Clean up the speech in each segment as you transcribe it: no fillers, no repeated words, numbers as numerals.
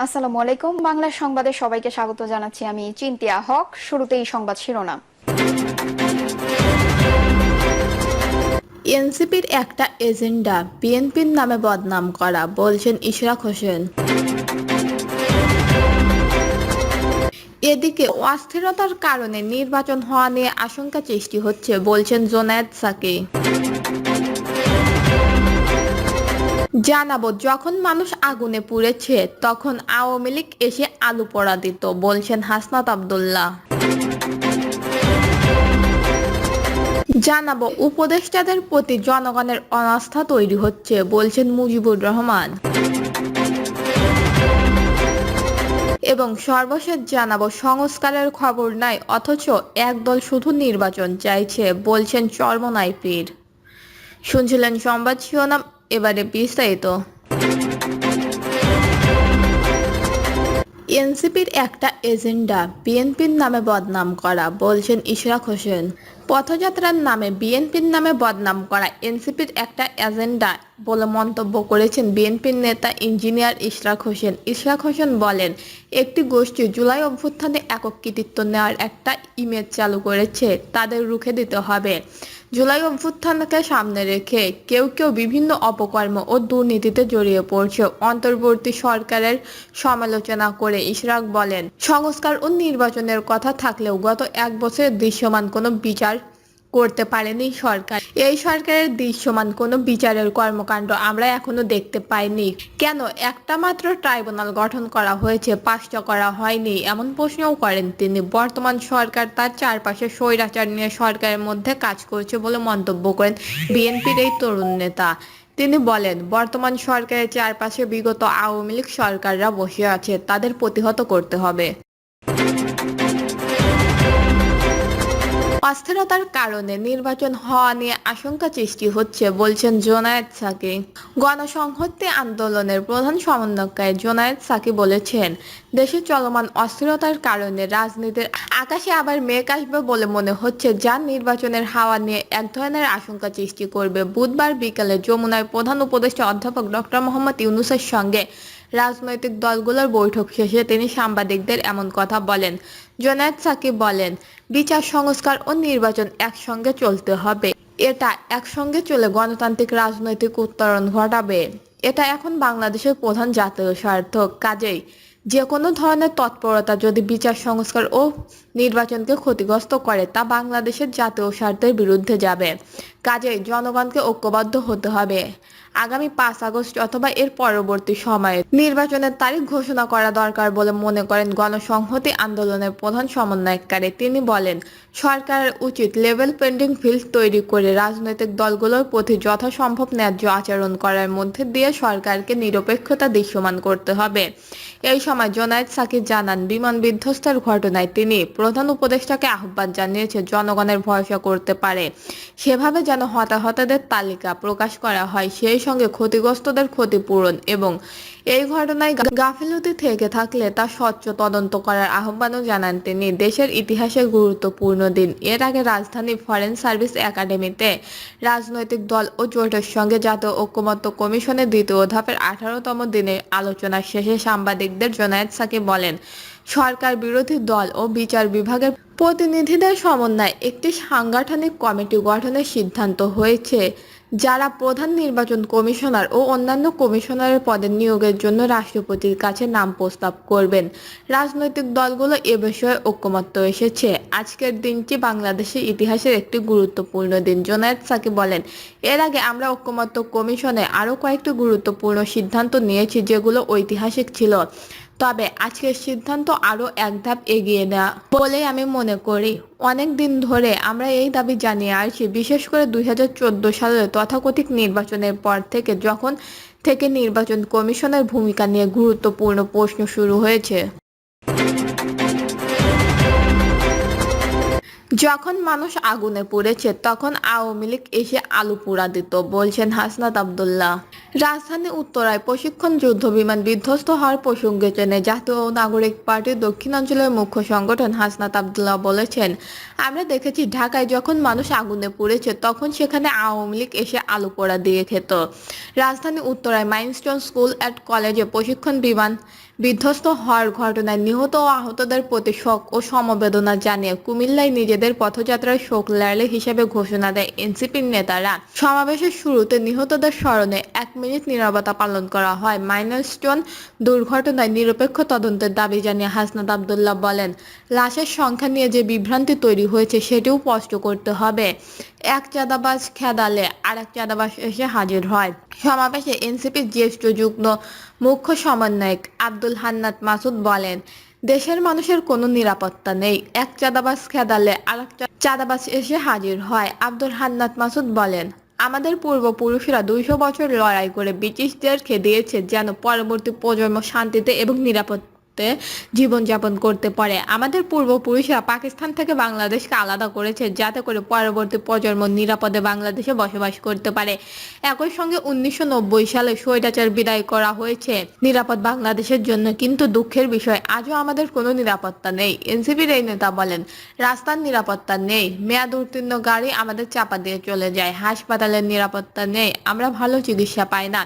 আসসালামু আলাইকুম। বাংলা সংবাদে সবাইকে স্বাগত জানাচ্ছি। আমি চিন্তিয়া হক। শুরুতেই সংবাদ শিরোনাম। এনসিপির একটা এজেন্ডা বিএনপির নামে বদনাম করা, বলছেন ইশরাক হোসেন। এদিকে অস্থিরতার কারণে নির্বাচন হওয়া নিয়ে আশঙ্কা সৃষ্টি হচ্ছে, বলছেন জোনায়েদ সাকি। জানাবো, যখন মানুষ আগুনে পুড়েছে তখন আওয়ামী লীগ এসে আলু পোড়া দিত, বলছেন হাসনাত আব্দুল্লাহ। জানাবো, উপদেষ্টাদের প্রতি জনগণের অনাস্থা তৈরি হচ্ছে, বলছেন মুজিবুর রহমান। এবং সর্বশেষ জানাবো, সংস্কারের খবর নাই অথচ একদল শুধু নির্বাচন চাইছে, বলছেন চরমোনাই পীর। শুনছিলেন সংবাদ শিরোনাম, এবারে বিস্তারিত। এনসিপির একটা এজেন্ডা বিএনপির নামে বদনাম করা, বলছেন ইশরাক হোসেন। পথযাত্রার নামে বিএনপির নামে বদনাম করা এনসিপির একটা এজেন্ডা বলে মন্তব্য করেছেন বিএনপির নেতা ইঞ্জিনিয়ার ইশরাক হোসেন। ইশরাক হোসেন বলেন, একটি গোষ্ঠী জুলাই অভ্যুত্থানে একক কৃতিত্ব নেওয়ার একটা ইমেজ চালু করেছে, তাদের রুখে দিতে হবে। জুলাই অভ্যুত্থানকে সামনে রেখে কেউ কেউ বিভিন্ন অপকর্ম ও দুর্নীতিতে জড়িয়ে পড়ছে। অন্তর্বর্তী সরকারের সমালোচনা করে ইশরাক বলেন, সংস্কার ও নির্বাচনের কথা থাকলেও গত এক বছরে দৃশ্যমান কোনো বিচার করতে পারেনি সরকার। এই সরকারের দৃশ্যমান কোনো বিচারের কর্মকাণ্ড আমরা এখনো দেখতে পাইনি। কেন একটা মাত্র ট্রাইব্যুনাল গঠন করা হয়েছে, 5টা করা হয়নি, এমন প্রশ্নও করেন তিনি। বর্তমান সরকার তার চারপাশে স্বৈরাচার নিয়ে সরকারের মধ্যে কাজ করছে বলে মন্তব্য করেন বিএনপির এই তরুণ নেতা। তিনি বলেন, বর্তমান সরকারের চারপাশে বিগত আওয়ামী লীগ সরকাররা বসে আছে, তাদের প্রতিহত করতে হবে। অস্থিরতার কারণে নির্বাচন হওয়া নিয়ে আশঙ্কা সৃষ্টি হচ্ছে, বলছেন জোনায়েদ সাকি। গণসংহতি আন্দোলনের প্রধান সমন্বয়কারী জোনায়েদ সাকি বলেছেন, দেশে চলমান অস্থিরতার কারণে রাজনীতির আকাশে আবার মেঘ আসবে বলে মনে হচ্ছে, যা নির্বাচনের হাওয়া নিয়ে এক ধরনের আশঙ্কা সৃষ্টি করবে। বুধবার বিকেলে যমুনায় প্রধান উপদেষ্টা অধ্যাপক ডক্টর মোহাম্মদ ইউনূসের সঙ্গে রাজনৈতিক দলগুলোর বৈঠক শেষে তিনি সাংবাদিকদের এমন কথা বলেন। জোনায়েদ সাকি বলেন, বিচার সংস্কার ও নির্বাচন একসঙ্গে চলতে হবে। এটা একসঙ্গে চলে গণতান্ত্রিক রাজনৈতিক উত্তরণ ঘটাবে। এটা এখন বাংলাদেশের প্রধান জাতীয় স্বার্থ। কাজেই যে কোনো ধরনের তৎপরতা যদি বিচার সংস্কার ও নির্বাচনকে ক্ষতিগ্রস্ত করে, তা বাংলাদেশের জাতীয় স্বার্থের বিরুদ্ধে যাবে। কাজেই জনগণকে ঐক্যবদ্ধ হতে হবে। আগামী 5 আগস্ট অথবা এর পরবর্তী সময়ে নির্বাচনের তারিখ ঘোষণা করা দরকার বলে মনে করেন গণসংহতি আন্দোলনের প্রধান সমন্বয়কারী। তিনি বলেন, সরকারের উচিত লেভেল পেন্ডিং ফিল্ড তৈরি করে রাজনৈতিক দলগুলোর প্রতি যথাসম্ভব ন্যায্য আচরণ করার মধ্যে দিয়ে সরকারকে নিরপেক্ষতা দৃশ্যমান করতে হবে। এই সময় জোনায়েদ সাকি জানান, বিমান বিধ্বস্তের ঘটনায় তিনি প্রধান উপদেষ্টাকে আহ্বান জানিয়েছে জনগণের ভরসা করতে পারে সেভাবে যেন হতাহতদের তালিকা প্রকাশ করা হয়, সেই সঙ্গে ক্ষতিগ্রস্তদের ক্ষতিপূরণ এবং এই ঘটনায় গাফিলতি থেকে থাকলে তা স্বচ্ছ তদন্ত করার আহ্বানও জানান তিনি। দেশের ইতিহাসে গুরুত্বপূর্ণ দিন। এর আগে রাজধানী ফরেন সার্ভিস একাডেমিতে রাজনৈতিক দল ও জোটের সঙ্গে জাতীয় ঐকমত্য কমিশনের দ্বিতীয় ধাপের 18তম দিনের আলোচনা শেষে সাংবাদিকদের জোনায়েদ সাকি বলেন, সরকার বিরোধী দল ও বিচার বিভাগের প্রতিনিধিদের সমন্বয়ে একটি সাংগঠনিক কমিটি গঠনের সিদ্ধান্ত হয়েছে, যারা প্রধান নির্বাচন কমিশনার ও অন্যান্য কমিশনারের পদে নিয়োগের জন্য রাষ্ট্রপতির কাছে নাম প্রস্তাব করবেন। রাজনৈতিক দলগুলো এ বিষয়ে ঐকমত্য এসেছে। আজকের দিনটি বাংলাদেশের ইতিহাসের একটি গুরুত্বপূর্ণ দিন, জোনায়েদ সাকি বলেন। এর আগে আমরা ঐকমত্য কমিশনে আরও কয়েকটি গুরুত্বপূর্ণ সিদ্ধান্ত নিয়েছি, যেগুলো ঐতিহাসিক ছিল। তবে আজকের সিদ্ধান্ত আরও এক ধাপ এগিয়ে নেওয়া বলে আমি মনে করি। অনেক দিন ধরে আমরা এই দাবি জানিয়ে আসছি, বিশেষ করে 2014 সালের তথাকথিত নির্বাচনের পর থেকে, যখন থেকে নির্বাচন কমিশনের ভূমিকা নিয়ে গুরুত্বপূর্ণ প্রশ্ন শুরু হয়েছে। যখন মানুষ আগুনে পুড়েছে তখন আওয়ামী লীগ এসে আলু পোড়া দিত, বলছেন হাসনাত আব্দুল্লাহ। রাজধানী উত্তরায় প্রশিক্ষণ যুদ্ধ বিমান বিধ্বস্ত হওয়ার প্রসঙ্গে টেনে জাতীয় নাগরিক পার্টির দক্ষিণাঞ্চলের মুখ্য সংগঠন হাসনাত আব্দুল্লাহ বলেছেন, আমরা দেখেছি ঢাকায় যখন মানুষ আগুনে পুড়েছে তখন সেখানে আওয়ামী লীগ এসে আলু পোড়া দিয়ে খেত। রাজধানী উত্তরায় মাইলস্টোন স্কুল অ্যান্ড কলেজে প্রশিক্ষণ বিমান বিধ্বস্ত হওয়ার ঘটনায় নিহত ও আহতদের প্রতি শোক ও সমবেদনা জানিয়ে কুমিল্লায় নিজেদের পথযাত্রার শোক র্যালি হিসেবে ঘোষণা দেয় এনসিপির নেতারা। সমাবেশের শুরুতে নিহতদের স্মরণে 1 মিনিট নীরবতা পালন করা হয়। মাইলস্টোন দুর্ঘটনায় নিরপেক্ষ তদন্তের দাবি জানিয়ে হাসনাত আব্দুল্লাহ বলেন, লাশের সংখ্যা নিয়ে যে বিভ্রান্তি তৈরি হয়েছে সেটিও স্পষ্ট করতে হবে। এক চাঁদাবাজ খেদালে আরেক চাঁদাবাজ এসে হাজির হয়। সমাবেশে এনসিপির জ্যেষ্ঠ যুগ্ম মুখ্য সমন্বয়ক আব্দুল হান্নান মাসুদ বলেন, দেশের মানুষের কোনো নিরাপত্তা নেই। এক চাঁদাবাজ খেদালে আরেক চাঁদাবাজ এসে হাজির হয়। আব্দুল হান্নান মাসুদ বলেন, আমাদের পূর্বপুরুষরা 200 বছর লড়াই করে ব্রিটিশদের দিয়েছে যেন পরবর্তী প্রজন্ম শান্তিতে এবং নিরাপদে জীবনযাপন করতে পারে। আমাদের পূর্বপুরুষরা পাকিস্তান থেকে বাংলাদেশকে আলাদা করেছে যাতে করে পরবর্তী প্রজন্ম নিরাপদে বাংলাদেশে বসবাস করতে পারে। একই সঙ্গে 1990 সালে স্বৈরাচার বিদায় করা হয়েছে নিরাপদ বাংলাদেশের জন্য, কিন্তু দুঃখের বিষয় আজও আমাদের কোনো নিরাপত্তা নেই। এনসিপির এই নেতা বলেন, রাস্তার নিরাপত্তা নেই, মেয়াদ উত্তীর্ণ গাড়ি আমাদের চাপা দিয়ে চলে যায়, হাসপাতালের নিরাপত্তা নেই, আমরা ভালো চিকিৎসা পাই না,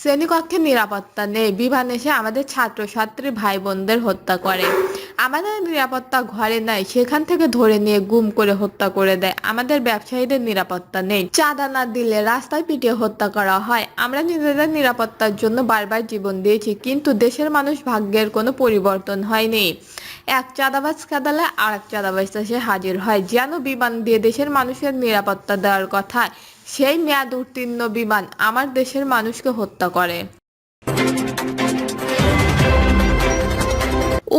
শ্রেণীকক্ষের নিরাপত্তা নেই, বিমান এসে আমাদের ছাত্রছাত্রী ভাই বোনদের হত্যা করে, আমাদের নিরাপত্তা ঘরে নাই, সেখান থেকে ধরে নিয়ে গুম করে হত্যা করে দেয়, আমাদের ব্যবসায়ীদের নিরাপত্তা নেই, চাঁদা না দিলে রাস্তায় পিটিয়ে হত্যা করা হয়, আমরা নিজেদের নিরাপত্তার জন্য বারবার জীবন দিয়েছি, কিন্তু দেশের মানুষ ভাগ্যের কোনো পরিবর্তন হয়নি। এক চাঁদাবাজ কাদালে আরেক চাঁদাবাজ এসে হাজির হয়। যেন বিমান দিয়ে দেশের মানুষের নিরাপত্তা দেওয়ার কথা, সেই মেয়াদ উত্তীর্ণ বিমান আমার দেশের মানুষকে হত্যা করে।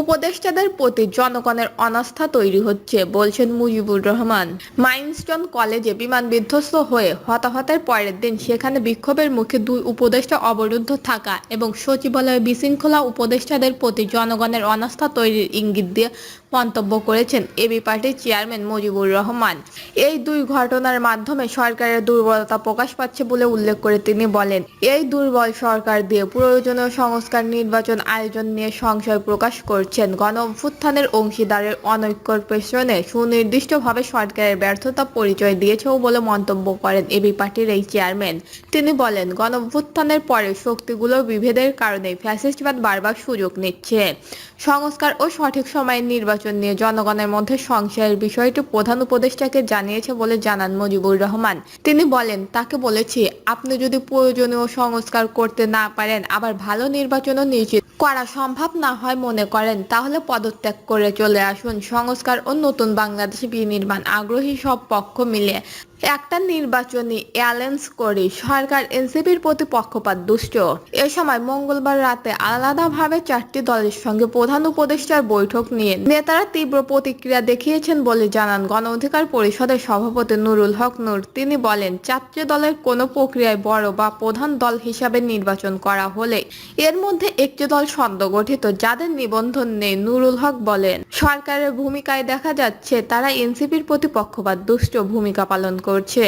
উপদেষ্টাদের প্রতি জনগণের অনাস্থা তৈরি হচ্ছে বলছেন মুজিবুর রহমান। মাইলস্টোন কলেজে বিমান বিধ্বস্ত হয়ে হতাহতের পরের দিন সেখানে বিক্ষোভের মুখে 2 উপদেষ্টা অবরুদ্ধ থাকা এবং সচিবালয়ে বিশৃঙ্খলা উপদেষ্টাদের প্রতি জনগণের অনাস্থা তৈরির ইঙ্গিত দিয়ে মন্তব্য করেছেন এবি পার্টির চেয়ারম্যান মুজিবুর রহমান। এই 2 ঘটনার মাধ্যমে সরকারের দুর্বলতা প্রকাশ পাচ্ছে বলে উল্লেখ করে তিনি বলেন, এই দুর্বল সরকার দিয়ে প্রয়োজনীয় সংস্কার নির্বাচন আয়োজন নিয়ে সংশয় প্রকাশ করছেন। গণ অভ্যুত্থানের অংশীদারের অনৈক্যর পেছনে সুনির্দিষ্টভাবে সরকারের ব্যর্থতা পরিচয় দিয়েছেও বলে মন্তব্য করেন এবি পার্টির এই চেয়ারম্যান। তিনি বলেন, গণ অভ্যুত্থানের পরে শক্তিগুলোর বিভেদের কারণে ফ্যাসিস্টবাদ বারবার সুযোগ নিচ্ছে। সংস্কার ও সঠিক সময়ে নির্বাচন নিয়ে জনগণের মধ্যে সংশয়ের বিষয়টি প্রধান উপদেষ্টাকে জানিয়েছে বলে জানান মুজিবুর রহমান। তিনি বলেন, তাকে বলেছি, আপনি যদি প্রয়োজনীয় সংস্কার করতে না পারেন, আবার ভালো নির্বাচনও নিশ্চিত করা সম্ভব না হয় মনে করেন, তাহলে পদত্যাগ করে চলে আসুন। সংস্কার ও নতুন বাংলাদেশ বিনির্মাণ আগ্রহী সব পক্ষ মিলে একটা নির্বাচনী অ্যালায়েন্স করি। সরকার এনসিপির প্রতি পক্ষপাত দুষ্ট। এ সময় মঙ্গলবার রাতে আলাদাভাবে 4টি দলের সঙ্গে প্রধান উপদেষ্টার বৈঠক নিয়ে নেতারা তীব্র প্রতিক্রিয়া দেখিয়েছেন বলে জানান গণ অধিকার পরিষদের সভাপতি নুরুল হক নূর। তিনি বলেন, 4টি দলের কোনো প্রক্রিয়ায় বড় বা প্রধান দল হিসাবে নির্বাচন করা হলে এর মধ্যে একটি দল সদ্য গঠিত যাদের নিবন্ধন নেই। নুরুল হক বলেন, সরকারের ভূমিকায় দেখা যাচ্ছে তারা এনসিপির প্রতি পক্ষপাত দুষ্ট ভূমিকা পালন করছে।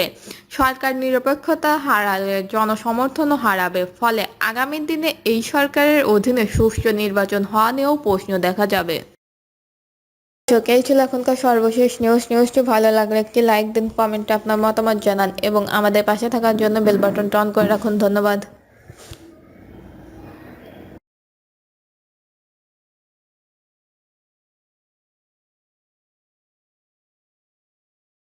সরকার নিরপেক্ষতা হারালে জনসমর্থনও হারাবে, ফলে আগামী দিনে এই সরকারের অধীনে সুষ্ঠু নির্বাচন হওয়া নিয়েও প্রশ্ন দেখা যাবে। এই ছিল এখনকার সর্বশেষ নিউজটি ভালো লাগলে একটি লাইক দিন, কমেন্টে আপনার মতামত জানান এবং আমাদের পাশে থাকার জন্য বেল বাটনটা অন করে রাখুন। ধন্যবাদ।